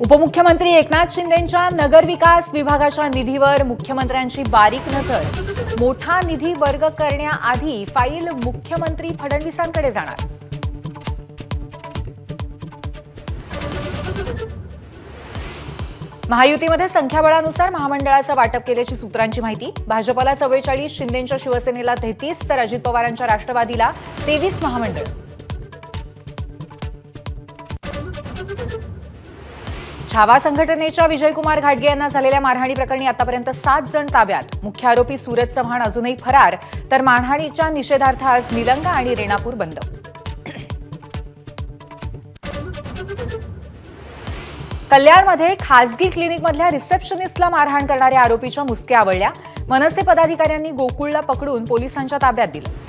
उपमुख्यमंत्री एकनाथ शिंदेंच्या नगरविकास विभागाच्या निधीवर मुख्यमंत्र्यांची बारीक नजर। मोठा निधी वर्ग करण्याआधी फाईल मुख्यमंत्री फडणवीसांकडे जाणार। महायुतीमध्ये संख्याबळानुसार महामंडळाचं वाटप केल्याची सूत्रांची माहिती। भाजपला 44, शिंदेंच्या शिवसेनेला 33 तर अजित पवारांच्या राष्ट्रवादीला 23 महामंडळ। छावा संघटनेच्या विजयकुमार घाटगे यांना झालेल्या मारहाणी प्रकरणी आतापर्यंत 7 जण ताब्यात। मुख्य आरोपी सूरज चव्हाण अजूनही फरार, तर मारहाणीच्या निषेधार्थ आज निलंगा आणि रेणापूर बंद। कल्याणमध्ये खासगी क्लिनिकमधल्या रिसेप्शनिस्टला मारहाण करणाऱ्या आरोपीच्या मुसक्या आवळल्या। मनसे पदाधिकाऱ्यांनी गोकुळला पकडून पोलिसांच्या ताब्यात दिलं।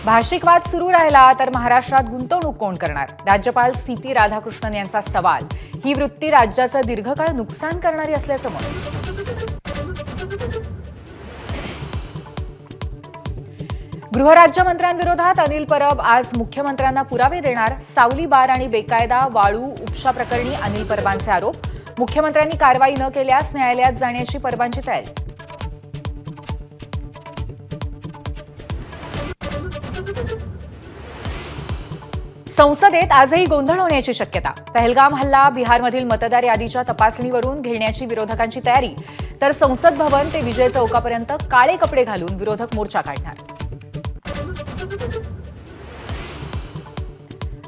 भाषिक वाद सुरू राहिला तर महाराष्ट्रात गुंतवणूक कोण करणार? राज्यपाल CP राधाकृष्णन यांचा सवाल। ही वृत्ती राज्याचं दीर्घकाळ नुकसान करणारी असल्याचं मत। गृहराज्यमंत्र्यांविरोधात अनिल परब आज मुख्यमंत्र्यांना पुरावे देणार। सावली बार आणि बेकायदा वाळू उपसा प्रकरणी अनिल परबांचे आरोप। मुख्यमंत्र्यांनी कारवाई न केल्यास न्यायालयात जाण्याची परबांची तयारी। संसदेत आजही गोंधळ होण्याची शक्यता। पहलगाम हल्ला, बिहारमधील मतदार यादीच्या तपासणीवरून घेण्याची विरोधकांची तयारी, तर संसद भवन ते विजय चौकापर्यंत काळे कपडे घालून विरोधक मोर्चा काढणार।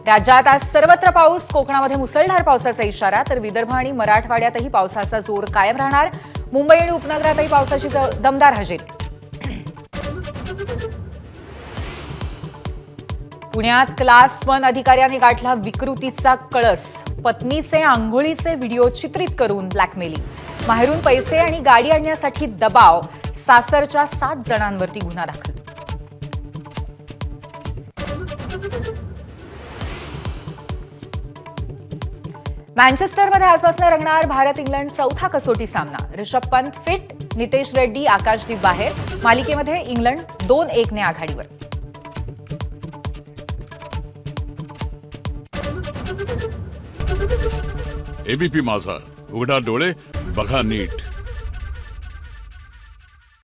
राज्यात आज सर्वत्र पाऊस। कोकणामध्ये मुसळधार पावसाचा इशारा, तर विदर्भ आणि मराठवाड्यातही पावसाचा जोर कायम राहणार। मुंबई आणि उपनगरातही पावसाची दमदार हजेरी। पुण्यात क्लास 1 अधिकाऱ्याने गाठला विकृतीचा कळस। पत्नीचे आंघोळीचे व्हिडिओ चित्रित करून ब्लॅकमेलिंग। माहेरून पैसे आणि गाडी आणण्यासाठी दबाव। सासरच्या 7 जणांवरती गुन्हा दाखल। मँचेस्टरमध्ये आजपासून रंगणार भारत इंग्लंड चौथा कसोटी सामना। ऋषभ पंत फिट, नितेश रेड्डी, आकाशदीप बाहेर। मालिकेमध्ये इंग्लंड 2-1 ने आघाडीवर। ABP माझा, उघडा डोळे बघा नीट।